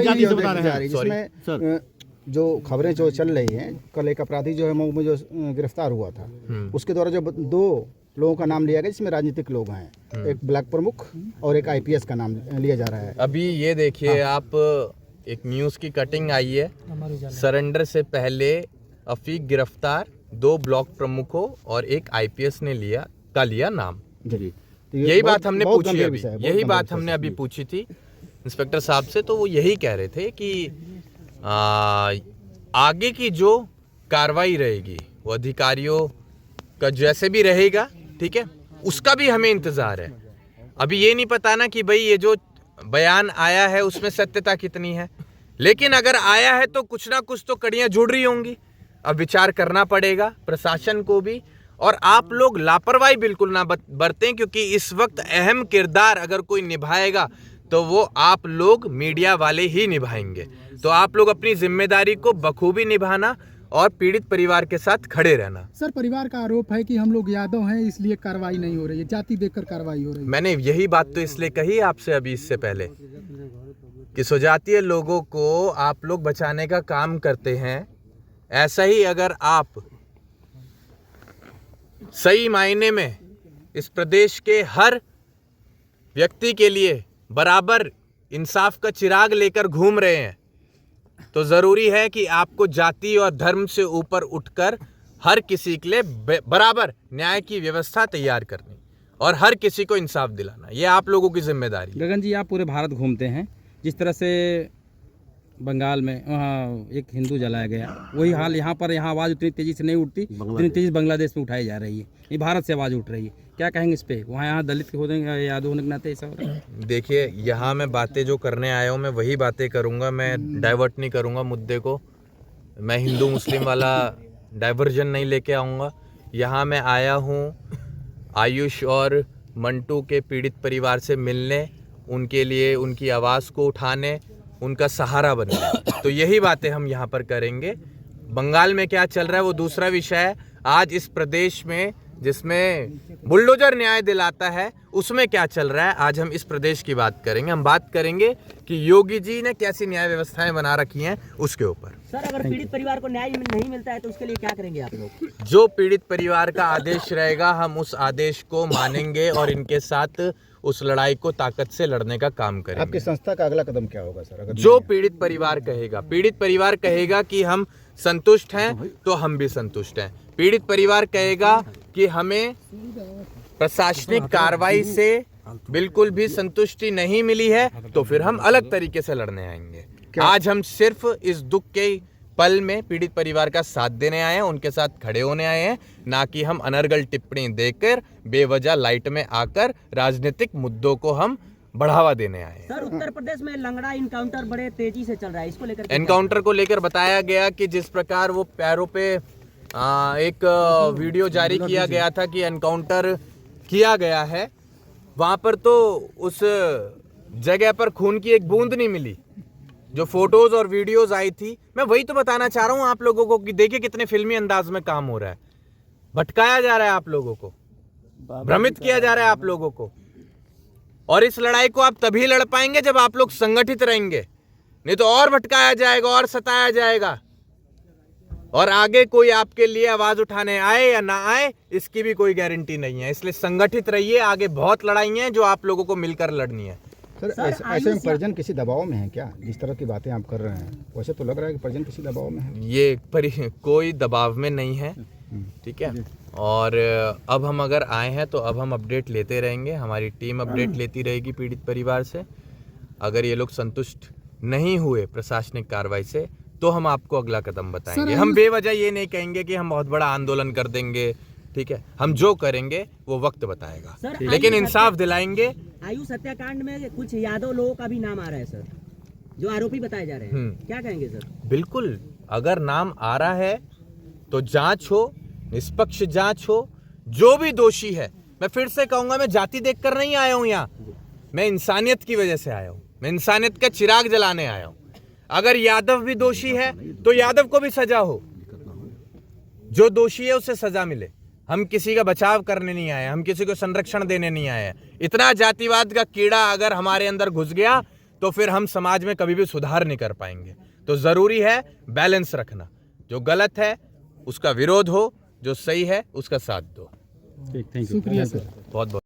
जाति से बता रहे हैं जिसमें जो खबरें जो चल रही हैं, कल एक अपराधी जो है मऊ में जो गिरफ्तार हुआ था, उसके द्वारा जो 2 लोगों का नाम लिया गया जिसमें राजनीतिक लोग हैं, एक ब्लॉक प्रमुख और एक आईपीएस का नाम लिया जा रहा है। अभी ये देखिए आप, एक न्यूज़ की कटिंग आई है, सरेंडर से पहले अफीक गिरफ्तार, 2 ब्लॉक प्रमुखों और एक आईपीएस ने लिया नाम। जी, यही बात हमने पूछी अभी, यही बात हमने अभी पूछी थी इंस्पेक्टर साहब से, तो वो यही कह रहे थे कि आगे की जो कार्रवाई रहेगी वो अधिकारियों का जैसे भी रहेगा, ठीक है, उसका भी हमें इंतजार है। अभी ये नहीं पता ना कि भाई ये जो बयान आया है उसमें सत्यता कितनी है, लेकिन अगर आया है तो कुछ ना कुछ तो कड़ियां जुड़ रही होंगी। अब विचार करना पड़ेगा प्रशासन को भी, और आप लोग लापरवाही बिल्कुल ना बरतें, क्योंकि इस वक्त अहम किरदार अगर कोई निभाएगा तो वो आप लोग मीडिया वाले ही निभाएंगे। तो आप लोग अपनी जिम्मेदारी को बखूबी निभाना और पीड़ित परिवार के साथ खड़े रहना। सर, परिवार का आरोप है कि हम लोग यादव हैं इसलिए कार्रवाई नहीं हो रही है, जाति देखकर कार्रवाई हो रही है। मैंने यही बात तो इसलिए कही आपसे अभी इससे पहले कि स्वजातीय लोगों को आप लोग बचाने का काम करते हैं। ऐसा ही अगर आप सही मायने में इस प्रदेश के हर व्यक्ति के लिए बराबर इंसाफ का चिराग लेकर घूम रहे हैं, तो जरूरी है कि आपको जाति और धर्म से ऊपर उठकर हर किसी के लिए बराबर न्याय की व्यवस्था तैयार करनी और हर किसी को इंसाफ दिलाना, ये आप लोगों की जिम्मेदारी है। गगन जी, आप पूरे भारत घूमते हैं, जिस तरह से बंगाल में वहाँ एक हिंदू जलाया गया, वही हाल यहाँ पर, यहाँ आवाज़ उतनी तेज़ी से नहीं उठती जितनी तेज़ी बांग्लादेश में उठाई जा रही है। ये भारत से आवाज़ उठ रही है, क्या कहेंगे इस पे? वहाँ यहाँ दलित के होने यादव होने के नाते ऐसा हो रहा है। देखिए, यहाँ मैं बातें जो करने आया हूँ मैं वही बातें करूँगा, मैं डाइवर्ट नहीं करूँगा मुद्दे को। मैं हिंदू मुस्लिम वाला डाइवर्जन नहीं लेके आऊँगा। यहाँ मैं आया हूँ आयुष और मंटू के पीड़ित परिवार से मिलने, उनके लिए उनकी आवाज़ को उठाने, उनका सहारा बनने। तो यही बातें हम यहाँ पर करेंगे। बंगाल में क्या चल रहा है वो दूसरा विषय है। आज इस प्रदेश में जिसमें बुलडोजर न्याय दिलाता है, उसमें क्या चल रहा है, आज हम इस प्रदेश की बात करेंगे। हम बात करेंगे कि योगी जी ने कैसी न्याय व्यवस्थाएं बना रखी हैं उसके ऊपर। सर, अगर पीड़ित परिवार को न्याय नहीं मिलता है तो उसके लिए क्या करेंगे आप लोग? जो पीड़ित परिवार का आदेश रहेगा हम उस आदेश को मानेंगे और इनके साथ उस लड़ाई को ताकत से लड़ने का काम करेंगे। आपकी संस्था का अगला कदम क्या होगा सर? जो पीड़ित परिवार कहेगा कि हम संतुष्ट हैं तो हम भी संतुष्ट हैं। पीड़ित परिवार कहेगा कि हमें प्रशासनिक कार्रवाई से बिल्कुल भी संतुष्टि नहीं मिली है तो फिर हम अलग तरीके से लड़ने आएंगे। आज हम सिर्फ इस दुख के पल में पीड़ित परिवार का साथ देने आए हैं, उनके साथ खड़े होने आए हैं, ना कि हम अनर्गल टिप्पणी देकर बेवजह लाइट में आकर राजनीतिक मुद्दों को हम बढ़ावा देने आए हैं। सर, उत्तर प्रदेश में लंगड़ा इनकाउंटर बड़े तेजी से चल रहा है, इसको लेकर एनकाउंटर को लेकर बताया गया कि जिस प्रकार वो पैरों पे एक वीडियो जारी किया गया था कि एनकाउंटर किया गया है, वहां पर तो उस जगह पर खून की एक बूंद नहीं मिली। जो फोटोज और वीडियोस आई थी, मैं वही तो बताना चाह रहा हूं आप लोगों को कि देखिए कितने फिल्मी अंदाज में काम हो रहा है। भटकाया जा रहा है आप लोगों को, भ्रमित किया जा रहा है आप लोगों को। और इस लड़ाई को आप तभी लड़ पाएंगे जब आप लोग संगठित रहेंगे, नहीं तो और भटकाया जाएगा और सताया जाएगा। और आगे कोई आपके लिए आवाज उठाने आए या ना आए इसकी भी कोई गारंटी नहीं है। इसलिए संगठित रहिए, आगे बहुत लड़ाई है जो आप लोगों को मिलकर लड़नी है। सर, ऐसे में परिजन किसी दबाव में है क्या? जिस तरह की बातें आप कर रहे हैं वैसे तो लग रहा है कि परिजन किसी दबाव में है। ये कोई दबाव में नहीं है, ठीक है। और अब हम अगर आए हैं तो अब हम अपडेट लेते रहेंगे, हमारी टीम अपडेट लेती रहेगी पीड़ित परिवार से। अगर ये लोग संतुष्ट नहीं हुए प्रशासनिक कार्रवाई से तो हम आपको अगला कदम बताएंगे। हम बेवजह ये नहीं कहेंगे कि हम बहुत बड़ा आंदोलन कर देंगे, ठीक है। हम जो करेंगे वो वक्त बताएगा, लेकिन इंसाफ दिलाएंगे। आयुष हत्याकांड में कुछ यादव लोगों का भी नाम आ रहा है सर, जो आरोपी बताए जा रहे हैं, क्या कहेंगे सर? बिल्कुल, अगर नाम आ रहा है तो जांच हो, निष्पक्ष जांच हो। जो भी दोषी है, मैं फिर से कहूंगा, मैं जाति देखकर नहीं आया हूं यहाँ, मैं इंसानियत की वजह से आया हूं। मैं इंसानियत का चिराग जलाने आया हूं। अगर यादव भी दोषी है तो यादव को भी सजा हो, जो दोषी है उसे सजा मिले। हम किसी का बचाव करने नहीं आए, हम किसी को संरक्षण देने नहीं आए। इतना जातिवाद का कीड़ा अगर हमारे अंदर घुस गया तो फिर हम समाज में कभी भी सुधार नहीं कर पाएंगे। तो जरूरी है बैलेंस रखना, जो गलत है उसका विरोध हो, जो सही है उसका साथ दो। ठीक, थैंक यू। शुक्रिया सर। बहुत बहुत